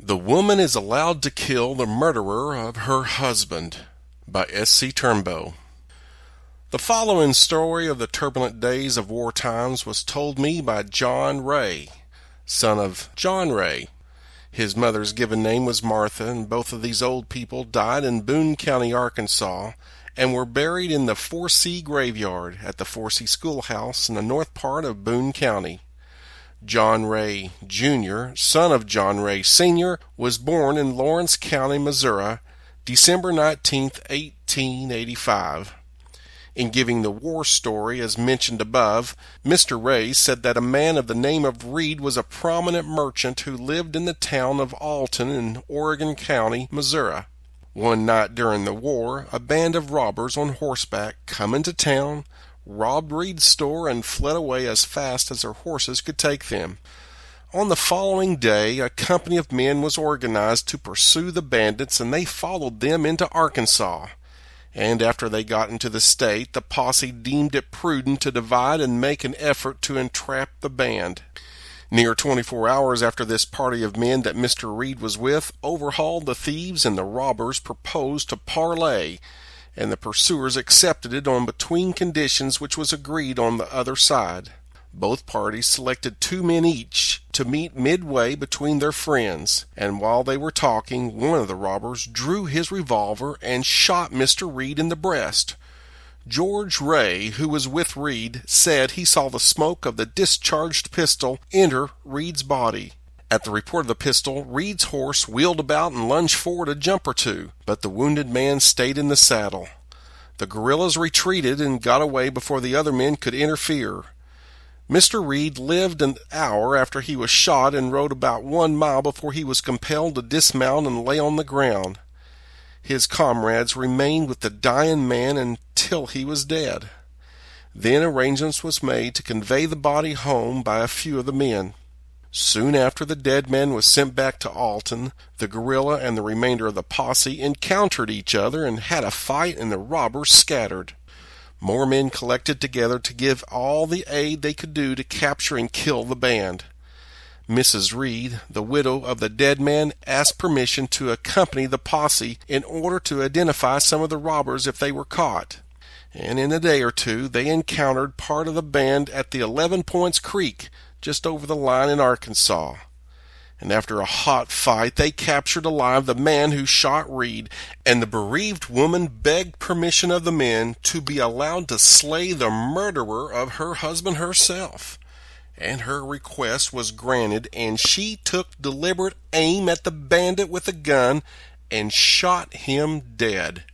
The Woman is Allowed to Kill the Murderer of Her Husband by S.C. Turnbo. The following story of the turbulent days of war times was told me by John Ray, son of John Ray. His mother's given name was Martha, and both of these old people died in Boone County, Arkansas, and were buried in the 4C graveyard at the 4C schoolhouse in the north part of Boone County. John Ray, Jr., son of John Ray, Sr., was born in Lawrence County, Missouri, December 19, 1885. In giving the war story as mentioned above, Mr. Ray said that a man of the name of Reed was a prominent merchant who lived in the town of Alton in Oregon County, Missouri. One night during the war, a band of robbers on horseback come into town, robbed Reed's store, and fled away as fast as their horses could take them. On the following day, a company of men was organized to pursue the bandits, and they followed them into Arkansas. And after they got into the state, the posse deemed it prudent to divide and make an effort to entrap the band. Near 24 hours after this party of men that Mr. Reed was with overhauled the thieves, and the robbers proposed to parley, and the pursuers accepted it on between conditions which was agreed on the other side. Both parties selected 2 men each to meet midway between their friends, and while they were talking, one of the robbers drew his revolver and shot Mr. Reed in the breast. George Ray, who was with Reed, said he saw the smoke of the discharged pistol enter Reed's body. At the report of the pistol, Reed's horse wheeled about and lunged forward a jump or two, but the wounded man stayed in the saddle. The guerrillas retreated and got away before the other men could interfere. Mr. Reed lived an hour after he was shot and rode about 1 mile before he was compelled to dismount and lay on the ground. His comrades remained with the dying man until he was dead. Then arrangements was made to convey the body home by a few of the men. Soon after the dead man was sent back to Alton, the guerrilla and the remainder of the posse encountered each other and had a fight, and the robbers scattered. More men collected together to give all the aid they could do to capture and kill the band. Mrs. Reed, the widow of the dead man, asked permission to accompany the posse in order to identify some of the robbers if they were caught. And in a day or two they encountered part of the band at the 11 Points Creek, just over the line in Arkansas. And after a hot fight, they captured alive the man who shot Reed, and the bereaved woman begged permission of the men to be allowed to slay the murderer of her husband herself. And her request was granted, and she took deliberate aim at the bandit with a gun and shot him dead.